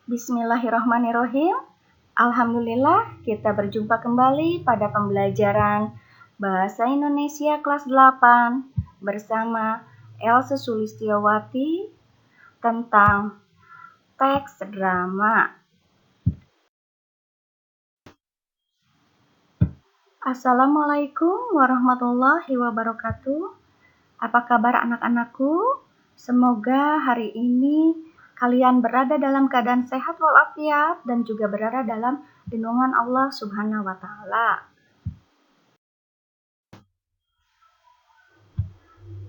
Bismillahirrahmanirrahim. Alhamdulillah, kita berjumpa kembali pada pembelajaran Bahasa Indonesia kelas 8 bersama Elsa Sulistiawati tentang teks drama. Assalamualaikum warahmatullahi wabarakatuh. Apa kabar anak-anakku? Semoga hari ini kalian berada dalam keadaan sehat walafiat dan juga berada dalam lindungan Allah Subhanahu wa Ta'ala.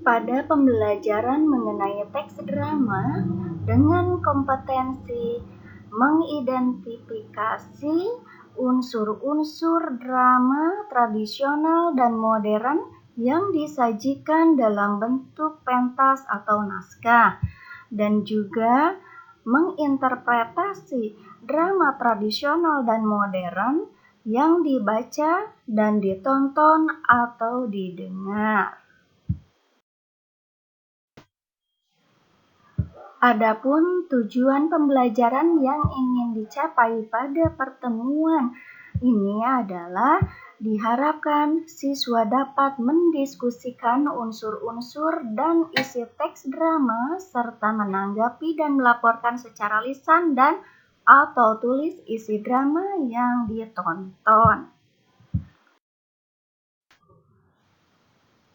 Pada pembelajaran mengenai teks drama dengan kompetensi mengidentifikasi unsur-unsur drama tradisional dan modern yang disajikan dalam bentuk pentas atau naskah, dan juga menginterpretasi drama tradisional dan modern yang dibaca dan ditonton atau didengar. Adapun tujuan pembelajaran yang ingin dicapai pada pertemuan ini adalah diharapkan siswa dapat mendiskusikan unsur-unsur dan isi teks drama serta menanggapi dan melaporkan secara lisan dan atau tulis isi drama yang ditonton.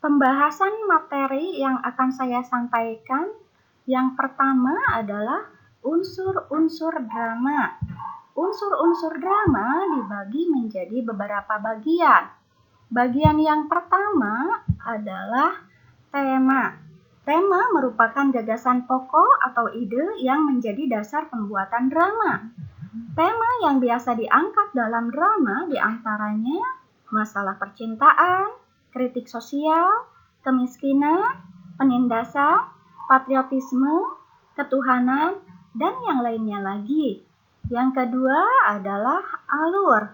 Pembahasan materi yang akan saya sampaikan yang pertama adalah unsur-unsur drama. Unsur-unsur drama dibagi menjadi beberapa bagian. Bagian yang pertama adalah tema. Tema merupakan gagasan pokok atau ide yang menjadi dasar pembuatan drama. Tema yang biasa diangkat dalam drama diantaranya masalah percintaan, kritik sosial, kemiskinan, penindasan, patriotisme, ketuhanan, dan yang lainnya lagi. Yang kedua adalah alur.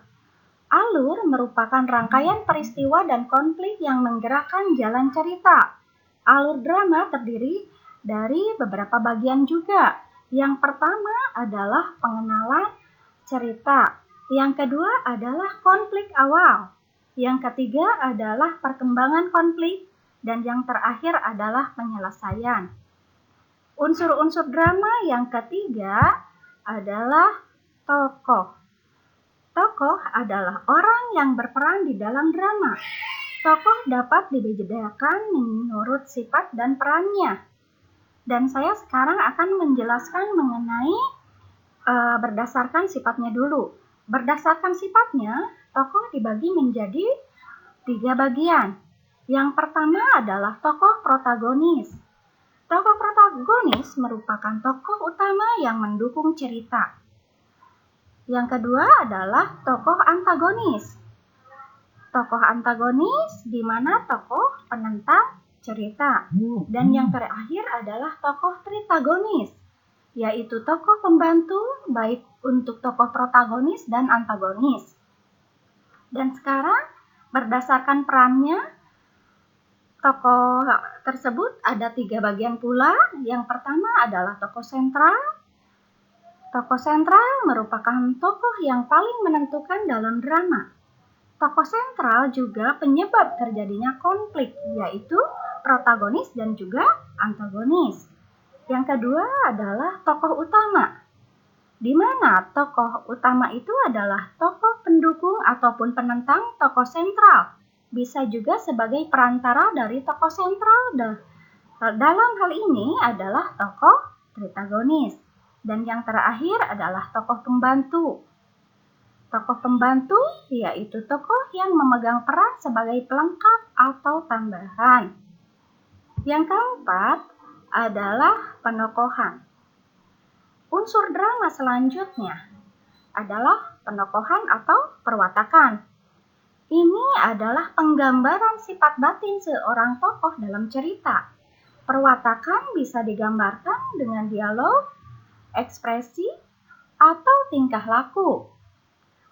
Alur merupakan rangkaian peristiwa dan konflik yang menggerakkan jalan cerita. Alur drama terdiri dari beberapa bagian juga. Yang pertama adalah pengenalan cerita. Yang kedua adalah konflik awal. Yang ketiga adalah perkembangan konflik. Dan yang terakhir adalah penyelesaian. Unsur-unsur drama yang ketiga adalah tokoh. Tokoh adalah orang yang berperan di dalam drama. Tokoh dapat dibedakan menurut sifat dan perannya. Dan saya sekarang akan menjelaskan mengenai berdasarkan sifatnya dulu. Berdasarkan sifatnya, tokoh dibagi menjadi 3 bagian. Yang pertama adalah tokoh protagonis. Tokoh protagonis merupakan tokoh utama yang mendukung cerita. Yang kedua adalah tokoh antagonis. Tokoh antagonis di mana tokoh penentang cerita. Dan yang terakhir adalah tokoh tritagonis, yaitu tokoh pembantu baik untuk tokoh protagonis dan antagonis. Dan sekarang berdasarkan perannya, tokoh tersebut ada 3 bagian pula. Yang pertama adalah tokoh sentral. Tokoh sentral merupakan tokoh yang paling menentukan dalam drama. Tokoh sentral juga penyebab terjadinya konflik, yaitu protagonis dan juga antagonis. Yang kedua adalah tokoh utama, di mana tokoh utama itu adalah tokoh pendukung ataupun penentang tokoh sentral. Bisa juga sebagai perantara dari tokoh sentral. Dalam hal ini adalah tokoh tritagonis. Dan yang terakhir adalah tokoh pembantu. Tokoh pembantu yaitu tokoh yang memegang peran sebagai pelengkap atau tambahan. Yang keempat adalah penokohan. Unsur drama selanjutnya adalah penokohan atau perwatakan. Ini adalah penggambaran sifat batin seorang tokoh dalam cerita. Perwatakan bisa digambarkan dengan dialog, ekspresi, atau tingkah laku.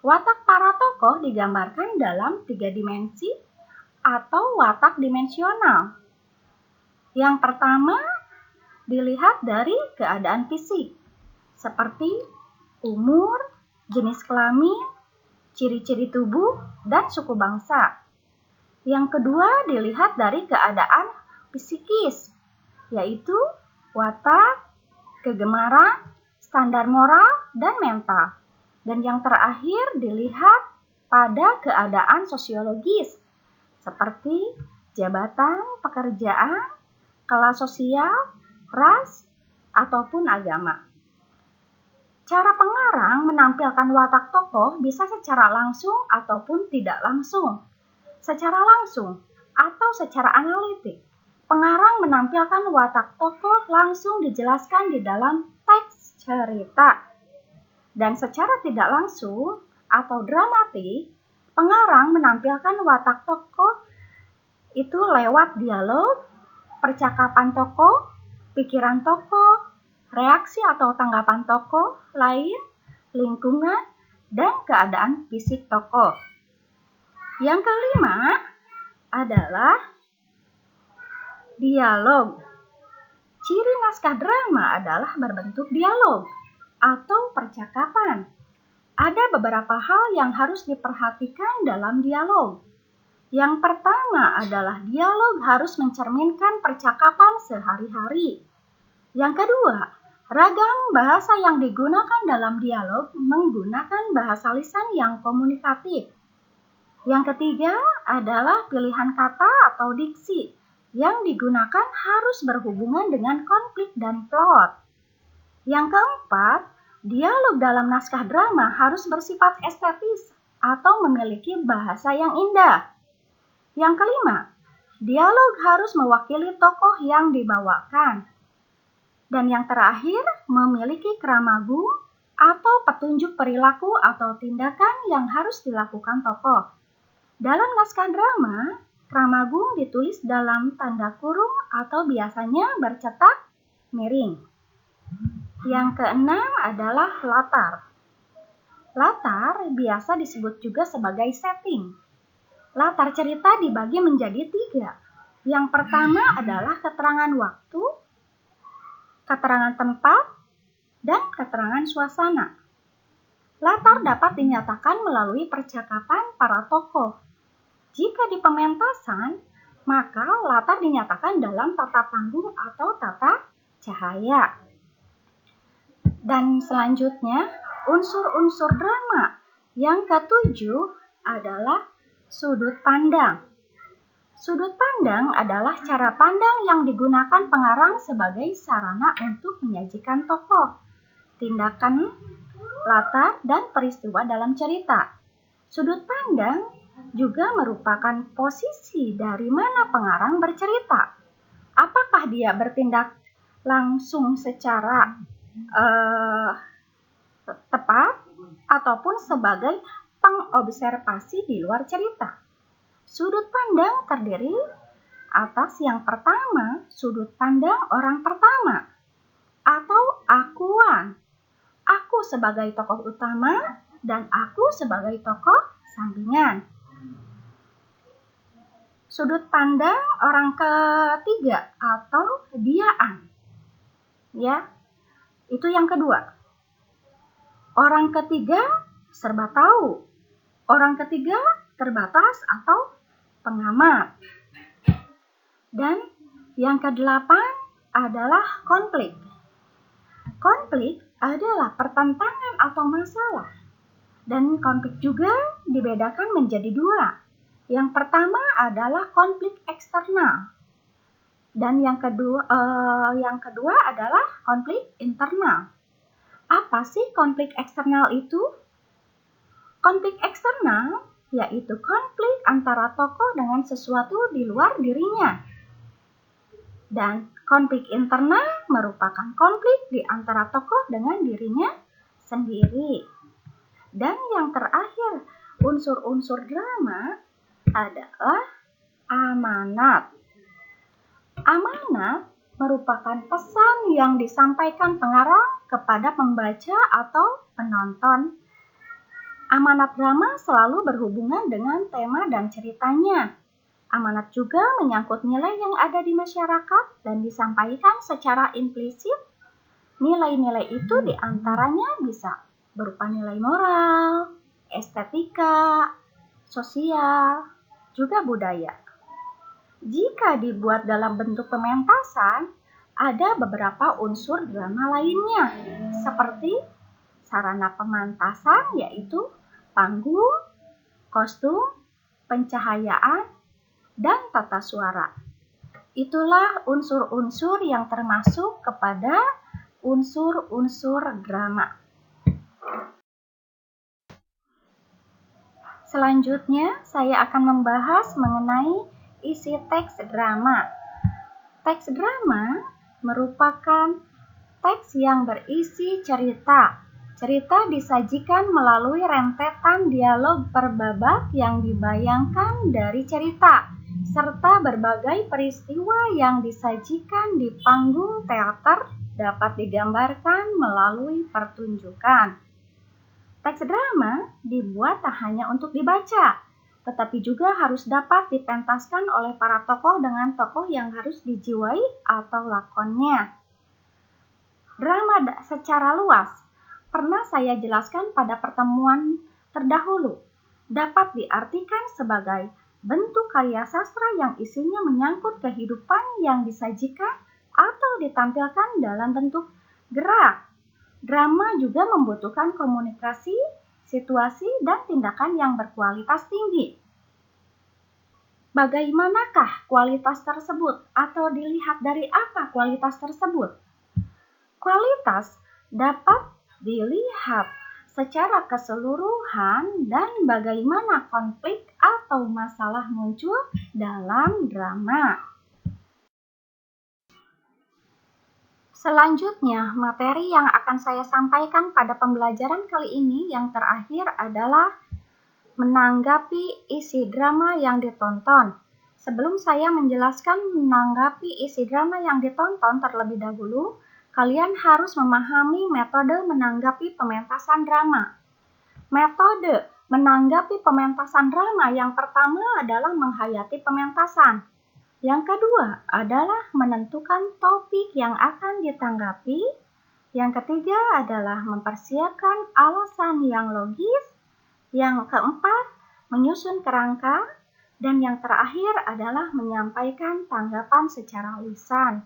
Watak para tokoh digambarkan dalam 3 dimensi atau watak dimensional. Yang pertama dilihat dari keadaan fisik, seperti umur, jenis kelamin, ciri-ciri tubuh, dan suku bangsa. Yang kedua dilihat dari keadaan psikis, yaitu watak, kegemaran, standar moral, dan mental. Dan yang terakhir dilihat pada keadaan sosiologis, seperti jabatan, pekerjaan, kelas sosial, ras, ataupun agama. Cara pengarang menampilkan watak tokoh bisa secara langsung ataupun tidak langsung. Secara langsung atau secara analitik, pengarang menampilkan watak tokoh langsung dijelaskan di dalam teks cerita. Dan secara tidak langsung atau dramatik, pengarang menampilkan watak tokoh itu lewat dialog, percakapan tokoh, pikiran tokoh, reaksi atau tanggapan tokoh lain, lingkungan, dan keadaan fisik tokoh. Yang kelima adalah dialog. Ciri naskah drama adalah berbentuk dialog atau percakapan. Ada beberapa hal yang harus diperhatikan dalam dialog. Yang pertama adalah dialog harus mencerminkan percakapan sehari-hari. Yang kedua, ragam bahasa yang digunakan dalam dialog menggunakan bahasa lisan yang komunikatif. Yang ketiga adalah pilihan kata atau diksi yang digunakan harus berhubungan dengan konflik dan plot. Yang keempat, dialog dalam naskah drama harus bersifat estetis atau memiliki bahasa yang indah. Yang kelima, dialog harus mewakili tokoh yang dibawakan. Dan yang terakhir, memiliki kramagung atau petunjuk perilaku atau tindakan yang harus dilakukan tokoh. Dalam naskah drama, kramagung ditulis dalam tanda kurung atau biasanya bercetak miring. Yang keenam adalah latar. Latar biasa disebut juga sebagai setting. Latar cerita dibagi menjadi 3. Yang pertama adalah keterangan waktu, keterangan tempat, dan keterangan suasana. Latar dapat dinyatakan melalui percakapan para tokoh. Jika di pementasan, maka latar dinyatakan dalam tata panggung atau tata cahaya. Dan selanjutnya, unsur-unsur drama. Yang ketujuh adalah sudut pandang. Sudut pandang adalah cara pandang yang digunakan pengarang sebagai sarana untuk menyajikan tokoh, tindakan, latar, dan peristiwa dalam cerita. Sudut pandang juga merupakan posisi dari mana pengarang bercerita. Apakah dia bertindak langsung secara tepat ataupun sebagai pengobservasi di luar cerita. Sudut pandang terdiri atas yang pertama, sudut pandang orang pertama atau akuan. Aku sebagai tokoh utama dan aku sebagai tokoh sampingan. Sudut pandang orang ketiga atau diaan. Ya, itu yang kedua. Orang ketiga serba tahu. Orang ketiga terbatas atau pengamat. Dan yang kedelapan adalah konflik. Konflik adalah pertentangan atau masalah. Dan konflik juga dibedakan menjadi 2. Yang pertama adalah konflik eksternal. Dan yang kedua adalah konflik internal. Apa sih konflik eksternal itu? Konflik eksternal yaitu konflik antara tokoh dengan sesuatu di luar dirinya. Dan konflik internal merupakan konflik di antara tokoh dengan dirinya sendiri. Dan yang terakhir, unsur-unsur drama adalah amanat. Amanat merupakan pesan yang disampaikan pengarang kepada pembaca atau penonton. Amanat drama selalu berhubungan dengan tema dan ceritanya. Amanat juga menyangkut nilai yang ada di masyarakat dan disampaikan secara implisit. Nilai-nilai itu diantaranya bisa berupa nilai moral, estetika, sosial, juga budaya. Jika dibuat dalam bentuk pementasan, ada beberapa unsur drama lainnya, seperti sarana pementasan yaitu panggung, kostum, pencahayaan, dan tata suara. Itulah unsur-unsur yang termasuk kepada unsur-unsur drama. Selanjutnya, saya akan membahas mengenai isi teks drama. Teks drama merupakan teks yang berisi cerita. Cerita disajikan melalui rentetan dialog per babak yang dibayangkan dari cerita, serta berbagai peristiwa yang disajikan di panggung teater dapat digambarkan melalui pertunjukan. Teks drama dibuat tak hanya untuk dibaca, tetapi juga harus dapat dipentaskan oleh para tokoh dengan tokoh yang harus dijiwai atau lakonnya. Drama secara luas pernah saya jelaskan pada pertemuan terdahulu, dapat diartikan sebagai bentuk karya sastra yang isinya menyangkut kehidupan yang disajikan atau ditampilkan dalam bentuk gerak. Drama juga membutuhkan komunikasi, situasi, dan tindakan yang berkualitas tinggi. Bagaimanakah kualitas tersebut atau dilihat dari apa kualitas tersebut? Kualitas dapat dilihat secara keseluruhan dan bagaimana konflik atau masalah muncul dalam drama. Selanjutnya, materi yang akan saya sampaikan pada pembelajaran kali ini yang terakhir adalah menanggapi isi drama yang ditonton. Sebelum saya menjelaskan menanggapi isi drama yang ditonton terlebih dahulu, kalian harus memahami metode menanggapi pementasan drama. Metode menanggapi pementasan drama yang pertama adalah menghayati pementasan. Yang kedua adalah menentukan topik yang akan ditanggapi. Yang ketiga adalah mempersiapkan alasan yang logis. Yang keempat, menyusun kerangka. Dan yang terakhir adalah menyampaikan tanggapan secara lisan.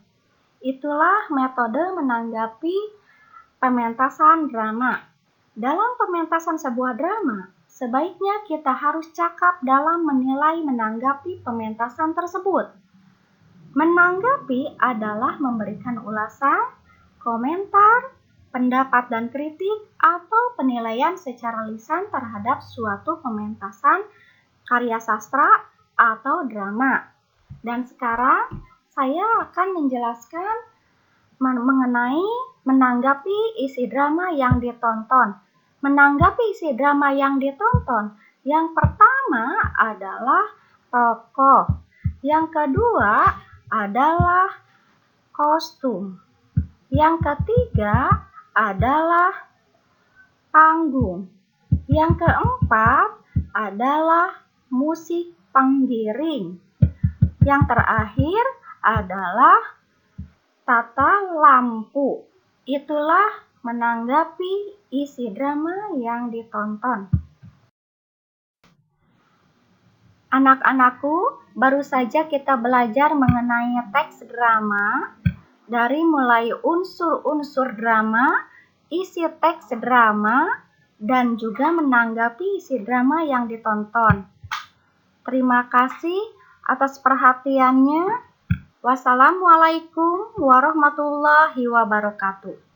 Itulah metode menanggapi pementasan drama. Dalam pementasan sebuah drama, sebaiknya kita harus cakap dalam menilai menanggapi pementasan tersebut. Menanggapi adalah memberikan ulasan, komentar, pendapat dan kritik, atau penilaian secara lisan terhadap suatu pementasan karya sastra atau drama. Dan sekarang saya akan menjelaskan mengenai menanggapi isi drama yang ditonton. Menanggapi isi drama yang ditonton, yang pertama adalah tokoh. Yang kedua adalah kostum. Yang ketiga adalah panggung. Yang keempat adalah musik penggiring. Yang terakhir adalah tata lampu. Itulah menanggapi isi drama yang ditonton. Anak-anakku, baru saja kita belajar mengenai teks drama, dari mulai unsur-unsur drama, isi teks drama, dan juga menanggapi isi drama yang ditonton. Terima kasih atas perhatiannya. Wassalamualaikum warahmatullahi wabarakatuh.